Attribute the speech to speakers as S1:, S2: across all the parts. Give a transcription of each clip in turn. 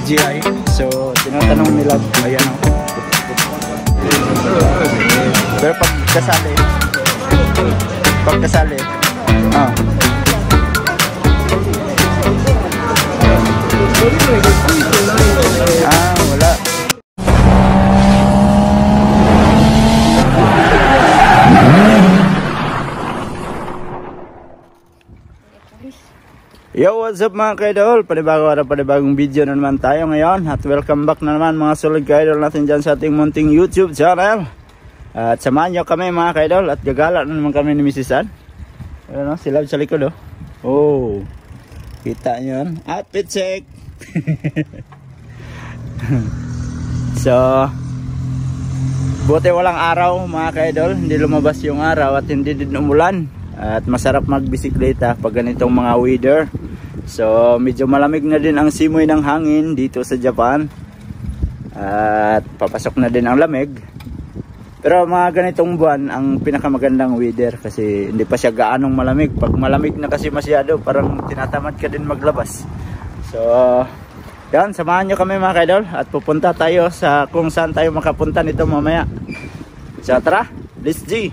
S1: DJI. So, tinatanong nila, ayan o. Pero pagkasali, wala. Yo, what's up mga ka-idol? Panibagong video na naman tayo ngayon. At welcome back na naman mga solid ka-idol natin dyan sa ating munting YouTube channel. At samahan nyo kami mga ka-idol. At gagala na naman kami ni Mrs. Ann. Ano, sila sa likod oh. Oh, kita nyo yun. Outfit check. So, buti walang araw mga ka-idol. Hindi lumabas yung araw at hindi din umulan. At masarap magbisikleta pag ganitong mga weather. So medyo malamig na din ang simoy ng hangin dito sa Japan. At papasok na din ang lamig. Pero mga ganitong buwan ang pinakamagandang weather kasi hindi pa siya gaanong malamig. Pag malamig na kasi masyado parang tinatamad ka din maglabas. So yan, samahan nyo kami mga ka-idol. At pupunta tayo sa kung saan tayo makapunta nito mamaya. So tara, let's go.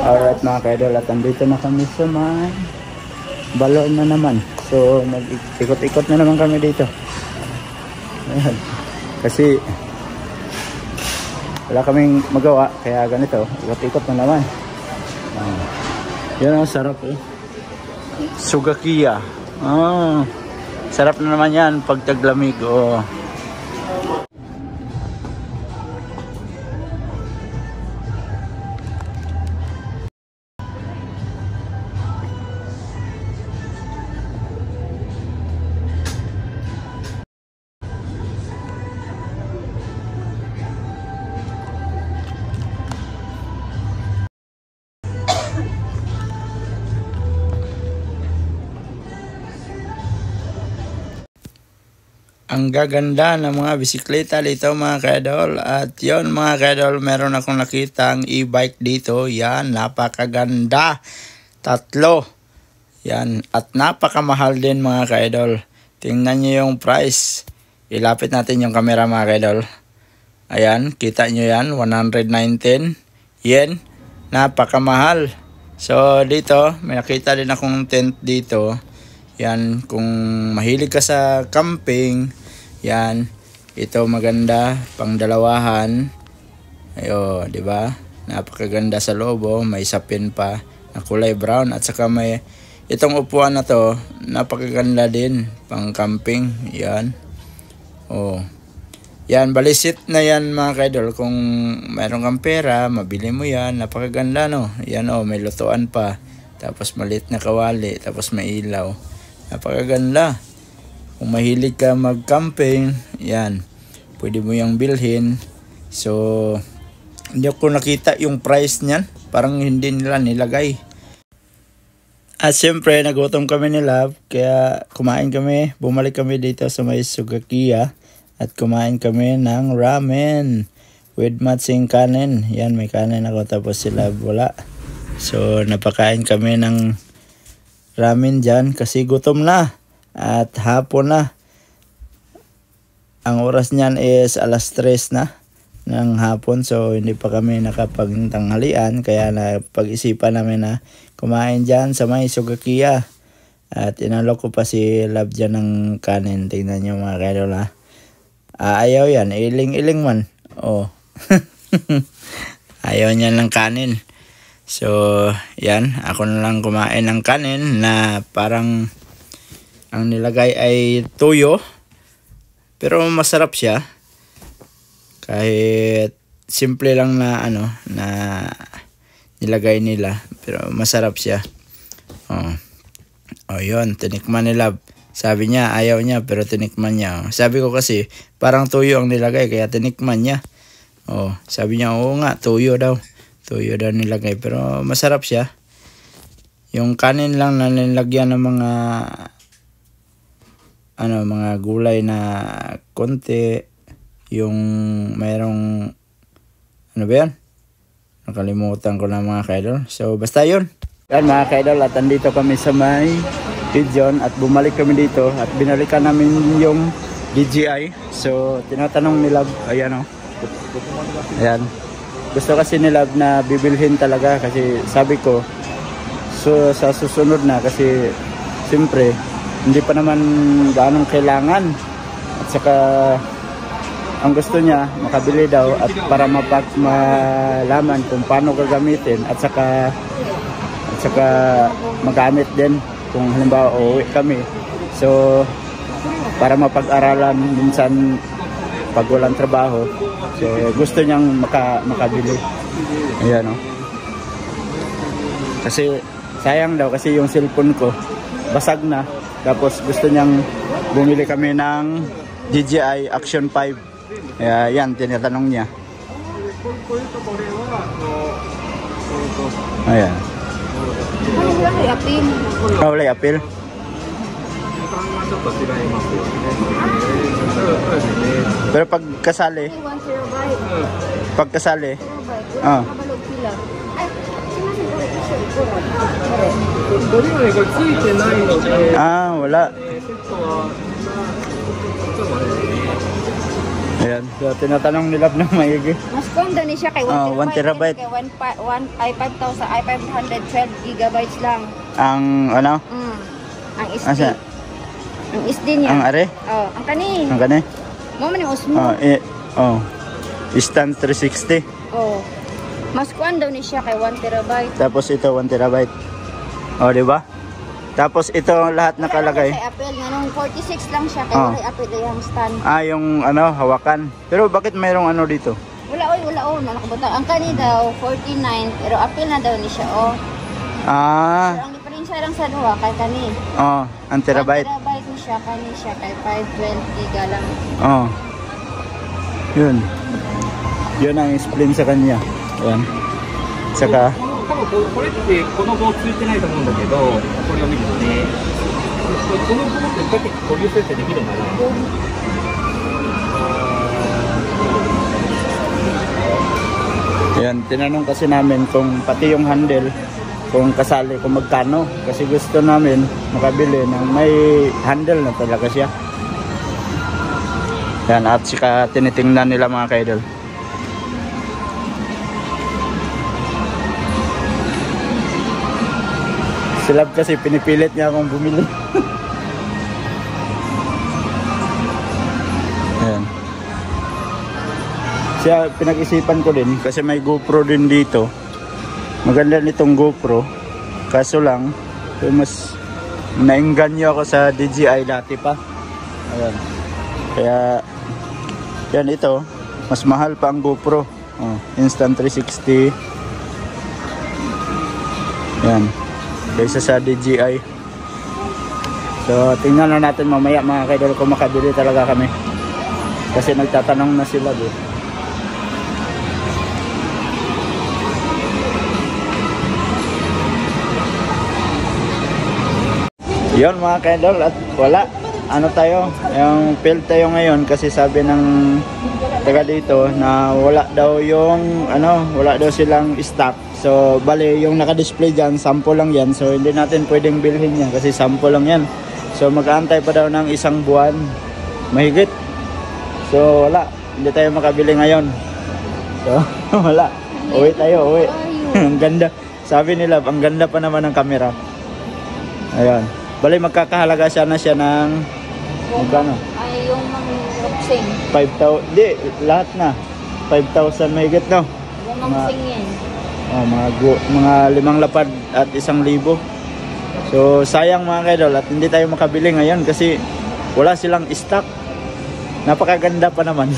S1: Alright mga ka-idol, at andito na kami sa may balon na naman. So nag-ikot-ikot na naman kami dito. Ayan. Kasi wala kaming magawa kaya ganito, ikot-ikot na naman. Yan ang sarap eh. Sugakiya. Sarap na naman yan pag taglamig. Oh. Ang gaganda ng mga bisikleta dito mga ka-idol. At yon mga ka-idol, meron akong nakitang e-bike dito. Yan, napakaganda. 3. Yan, at napakamahal din mga ka-idol. Tingnan nyo yung price. Ilapit natin yung camera mga ka-idol. Ayan, kita nyo yan, 119 yen. Napakamahal. So dito, may nakita din akong tent dito. Yan, kung mahilig ka sa camping, yan, ito maganda, pang dalawahan. Ayo, di ba? Napakaganda sa loob, oh. May sapin pa na kulay brown at saka may itong upuan na to, napakaganda din, pang camping. Yan. Oh. Yan, balisit na yan mga ka-idol. Kung mayroon kang pera, mabili mo yan. Napakaganda no. Yan oh, may lutuan pa. Tapos maliit na kawali, tapos may ilaw. Napakaganda. Kung mahilig ka mag-camping, yan, pwede mo yung bilhin. So, hindi ako nakita yung price niyan. Parang hindi nila nilagay. At syempre, nagutom kami ni Love. Kaya kumain kami. Bumalik kami dito sa may Sugakiya. At kumain kami ng ramen with matching kanin. Yan, may kanin ako tapos si Love wala. So, napakain kami ng ramen dyan kasi gutom na at hapon na. Ang oras niyan is 3:00 na ng hapon, so hindi pa kami nakapagtanghalian kaya napag-isipan namin na kumain dyan sa may Sugakiya. At inalok ko pa si Love dyan ng kanin. Tingnan nyo mga ka-idol ha. Ayaw yan, iling-iling man. Oh. Ayaw niya ng kanin. So, yan. Ako na lang kumain ng kanin na parang ang nilagay ay tuyo. Pero masarap siya. Kahit simple lang na na nilagay nila. Pero masarap siya. Oh, yun. Tinikman nila. Sabi niya, ayaw niya pero tinikman niya. Sabi ko kasi, parang tuyo ang nilagay kaya tinikman niya. Oh, sabi niya, oo nga, tuyo daw. Tuyo daw nilagay pero masarap siya. Yung kanin lang na nilagyan ng mga mga gulay na konti. Yung mayroong ba yan? Nakalimutan ko na mga kaidol. So basta yun. Yan mga kaidol, at andito kami sa may Pigeon at bumalik kami dito at binalikan namin yung DJI. So tinatanong ni Love, ayan o. Ayan. Gusto kasi ni Love na bibilhin talaga kasi sabi ko, so sa susunod na kasi siyempre hindi pa naman gaanong kailangan. At saka ang gusto niya makabili daw at para malaman kung paano gagamitin at saka magamit din kung halimbawa uuwi kami. So para mapag-aralan minsan pag walang trabaho. So gusto niyang makabili. Ayan o. Kasi sayang daw kasi yung cellphone ko basag na. Tapos gusto niyang bumili kami ng DJI Action 5. Yan, tinatanong niya. Ayan. Wala apil. Pero pag kasali, wala. Ayan, so tinatanong nila ng maigi.
S2: Mas kondo ni siya kay
S1: 1 terabyte.
S2: Kay 512 gigabytes lang.
S1: Ang
S2: Ang SD.
S1: Asa?
S2: Ang SD niya.
S1: Ang are?
S2: Oh, ang kani.
S1: Ang kani?
S2: Mo man yung Osmo.
S1: Stand 360.
S2: Oh. Mas kondo ni siya kay 1 terabyte.
S1: Tapos ito 1 terabyte. Oh, di ba? Tapos ito lahat nakalagay.
S2: Sa Apple nga nung 46 lang siya kay wala Apple yung stand.
S1: Yung hawakan. Pero bakit mayroong dito?
S2: Wala nakabutang. Ang kani daw 49 pero Apple na daw ni siya Pero ang diferensya lang sa duha kay kani.
S1: Ang terabyte.
S2: 1 terabyte ni siya kani siya kay 512 giga lang.
S1: Yun. Yun ang explain sa kanya. Ayan. Saka
S3: 多分これってこの棒ついてないと思うんだけど、これを見るとね、この棒ってだけ保留設定できるんだな。
S1: Ayan, tinanong kasi namin kung pati yung handle, kung kasali, kung magkano. Kasi gusto namin makabili ng may handle na talaga siya. Ayan, at saka tinitingnan nila mga kaidol. Si Love kasi pinipilit niya akong bumili. Ayan. Siya pinag-isipan ko din kasi may GoPro din dito. Maganda nitong GoPro. Kaso lang, mas nainganyo ako sa DJI dati pa. Ayan. Kaya, yan ito, mas mahal pa ang GoPro. Instant 360. Yan. Kaysa sa DJI. So tingnan na natin mamaya mga kaidol kung makabili talaga kami. Kasi nagtatanong na sila doon. Yun mga kaidol, at wala. Tayo, yung fail tayo ngayon kasi sabi ng taga dito na wala daw yung wala daw silang stock. So bali yung naka-display dyan, sample lang yan. So hindi natin pwedeng bilhin yan kasi sample lang yan. So mag-aantay pa daw ng 1 buwan mahigit. So wala, hindi tayo makabili ngayon. So wala, uwi tayo, uwi. Ang ganda, sabi nila, ang ganda pa naman ng camera. Ayan, bali magkakahalaga siya ng magkano?
S2: Ay yung mangsing
S1: 5,000, di, lahat na 5,000 mahigit, no?
S2: yung mangsing yan.
S1: Mga 5 lapad at 1,000. So sayang mga kaidol at hindi tayo makabili ngayon kasi wala silang stock. Napakaganda pa naman.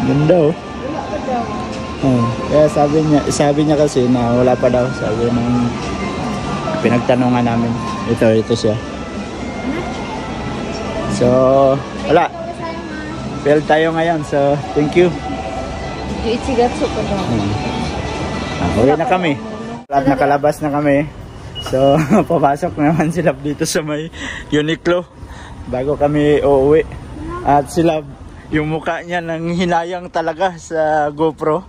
S1: Ganda kaya sabi niya kasi na wala pa daw. Sabi ng pinagtanungan namin. Ito siya. So wala, fail tayo ngayon. So thank you.
S2: Ichigatsu ko daw.
S1: Uwi na kami. At nakalabas na kami. So, papasok naman sila dito sa may Uniqlo bago kami uuwi. At sila, yung mukha niya nang hinayang talaga sa GoPro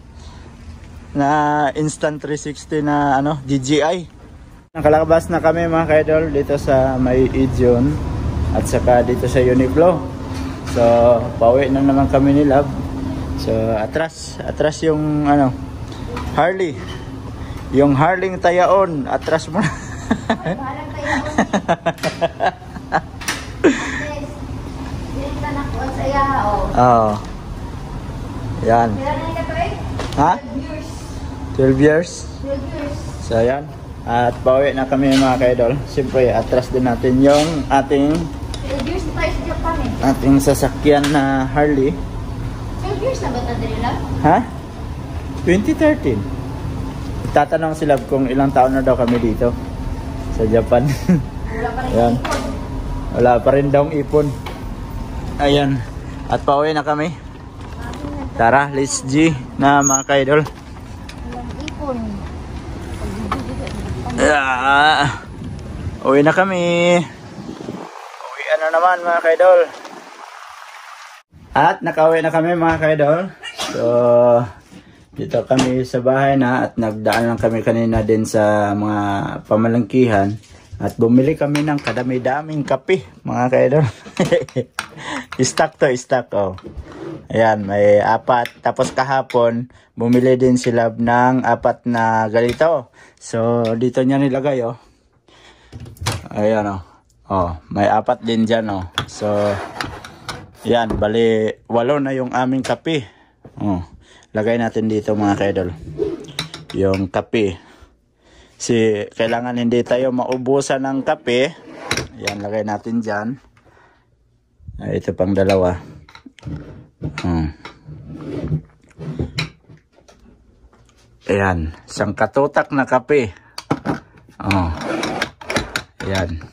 S1: na Instant 360 na ano, DJI. Nakalabas na kami mga kaidol dito sa may Ijon at saka dito sa Uniqlo. So, pauwi na naman kami ni Love. So, atras yung ano, Harley. Yung Harling Tayaon, atras mo na.
S2: Balang tayaon. Dito na ko sa iya, oh.
S1: Oo. Yan.
S2: Kailan na ito eh?
S1: Ha? 12 years?
S2: 12 years.
S1: So, yan. At pauwi na kami mga kaidol. Siyempre, atras din natin yung ating
S2: 12 years na tayo sa Japan eh.
S1: ating sasakyan na Harley.
S2: 12 years na ba ito nila?
S1: Ha? 2013. Tatanong sila kung ilang taon na daw kami dito sa Japan.
S2: Wala pa rin
S1: Ayan.
S2: ipon.
S1: Wala pa rin daw ipon. Ayan. At pauwi na kami. Tara, let's G na mga kaidol.
S2: Walang ipon.
S1: Uwi na kami. Uwian na naman mga kaidol. At nakauwi na kami mga kaidol. So, dito kami sa bahay na at nagdaan lang kami kanina din sa mga pamalangkihan at bumili kami ng kadami-daming kape mga kaidol. Stock to, stock oh. Ayan, may 4. Tapos kahapon bumili din sila ng 4 na ganito. So dito niya nilagay oh. Ayan oh. Oh, may 4 din dyan oh. So yan, bali 8 na yung aming kape. Oh. Lagay natin dito mga kaidol yung kape. Si kailangan hindi tayo maubusan ng kape. Ayan, lagay natin dyan. Ito pang 2. Ayan, isang katutak na kape. Ayan.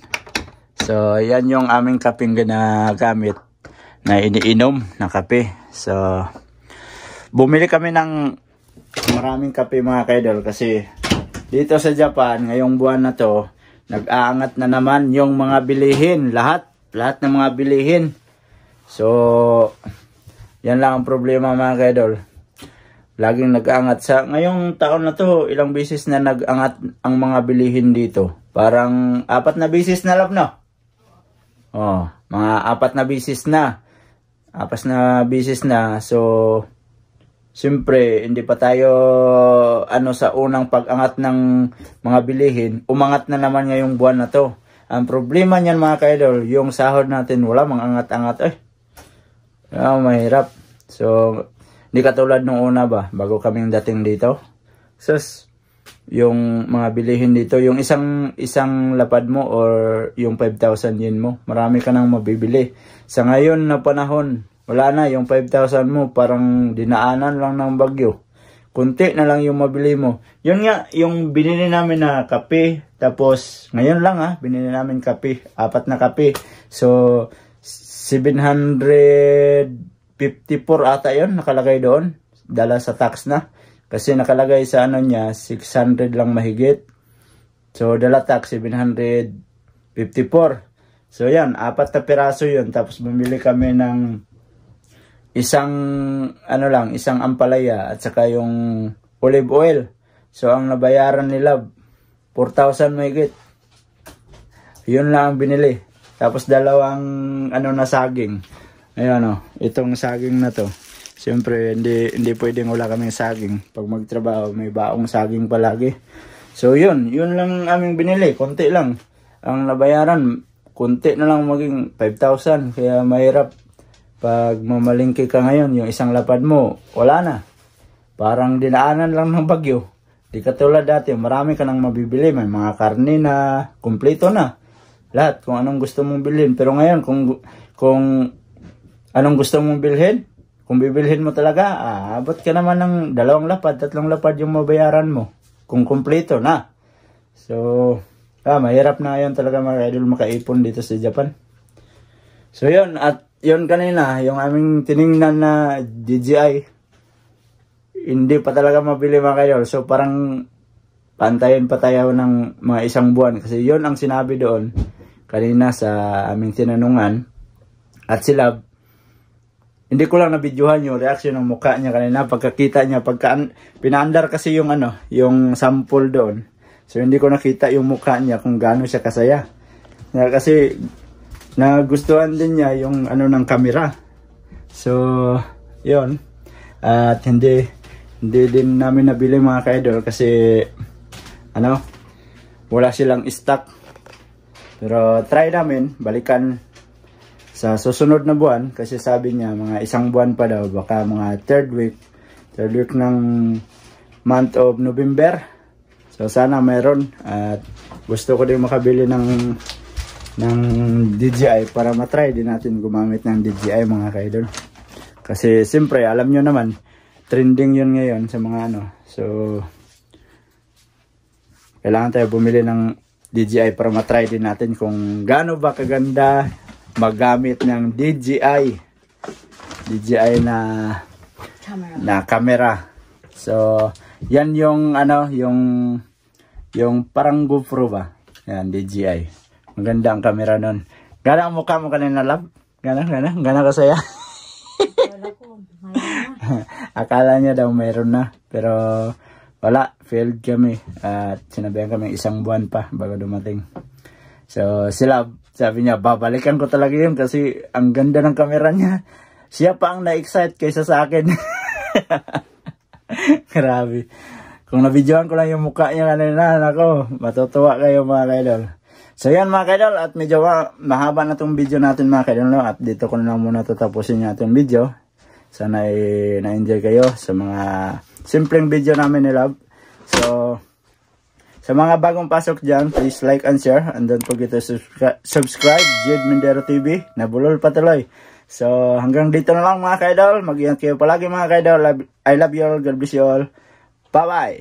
S1: So, ayan yung aming kapeng ginagamit na iniinom na kape. So, bumili kami ng maraming kape mga kaidol kasi dito sa Japan ngayong buwan na to nag-aangat na naman yung mga bilihin, lahat ng mga bilihin. So yan lang ang problema mga kaidol, laging nag-aangat sa ngayong taon na to. Ilang beses na nag-angat ang mga bilihin dito, parang 4 na beses na Love no? Oh, mga 4 na beses na. 4 na beses na. So siyempre, hindi pa tayo sa unang pag-angat ng mga bilihin. Umangat na naman ngayong buwan na to. Ang problema niyan mga kaidol, yung sahod natin wala mang angat-angat. Mahirap. So, hindi katulad nung una ba, bago kaming dating dito. Sus, yung mga bilihin dito, yung isang lapad mo or yung 5,000 yen mo, marami ka nang mabibili. Sa ngayon na panahon, wala na, yung 5,000 mo parang dinaanan lang ng bagyo. Kunti na lang yung mabili mo. Yun nga, yung binili namin na kape. Tapos, ngayon lang binili namin kape. 4 na kape. So, 754 ata yun, nakalagay doon. Dala sa tax na. Kasi nakalagay sa niya, 600 lang mahigit. So, dala tax, 754. So, yan, 4 na piraso yun. Tapos, bumili kami ng isang ampalaya at saka yung olive oil. So ang nabayaran nila 4,000 mahigit. Yun lang ang binili. Tapos 2 na saging. Ayan itong saging na to. Siyempre hindi pwedeng wala kaming saging. Pag magtrabaho may baong saging palagi. So yun lang aming binili, konti lang. Ang nabayaran konti na lang, maging 5,000. Kaya mahirap. Pag mamalingki ka ngayon, yung isang lapad mo, wala na. Parang dinaanan lang ng bagyo. Di katulad dati, marami ka nang mabibili. May mga karne na, kumpleto na. Lahat, kung anong gusto mong bilhin. Pero ngayon, kung anong gusto mong bilhin, kung bibilhin mo talaga, abot ka naman ng 2 lapad, 3 lapad yung mabayaran mo. Kung kumpleto na. So, mahirap na yun talaga mga idol makaipon dito sa Japan. So yun, at yun kanina, yung aming tiningnan na DJI, hindi pa talaga mabili mga kaidol. So parang pantayin pa tayo ng mga 1 buwan. Kasi yon ang sinabi doon kanina sa aming tinanungan. At si Love, hindi ko lang nabidyohan yung reaction ng mukha niya kanina pagkakita niya. Pinaandar kasi yung yung sample doon. So hindi ko nakita yung mukha niya kung gaano siya kasaya. Kasi nagustuhan din niya yung ng camera. So, yon. At hindi din namin nabili mga ka-idol kasi wala silang stock. Pero try namin balikan sa susunod na buwan kasi sabi niya mga 1 buwan pa daw, baka mga third week ng month of November. So sana meron, at gusto ko din makabili ng DJI para matry din natin gumamit ng DJI mga ka-idol. Kasi siyempre alam nyo naman trending yun ngayon sa mga so kailangan tayo bumili ng DJI para matry din natin kung gaano ba kaganda magamit ng DJI na camera. So yan yung yung parang GoPro ba, yan DJI. Maganda ang camera nun. Gana ang mukha mo kanina, Love? Gana kasaya? Akala niya daw mayroon na. Pero wala, failed kami. At sinabihan kami 1 buwan pa bago dumating. So si Love, sabi niya, babalikan ko talaga yun kasi ang ganda ng camera niya. Siya pa ang na-excite kaysa sa akin. Grabe. Kung nabidyohan ko lang yung mukha niya kanina, nako, matutuwa kayo mga ka-idol. So yan mga ka-idol, at medyo mahaba na itong video natin mga ka-idol, no? At dito ko na lang muna tatapusin yung ating video. Sana na-enjoy kayo sa mga simpleng video namin ni Love. So sa mga bagong pasok dyan, please like and share, and don't forget to subscribe Jed Mindero TV, nabulol patuloy. So hanggang dito na lang mga ka-idol, mag-ingat kayo palagi mga ka-idol. I love you all, God bless you all, bye bye.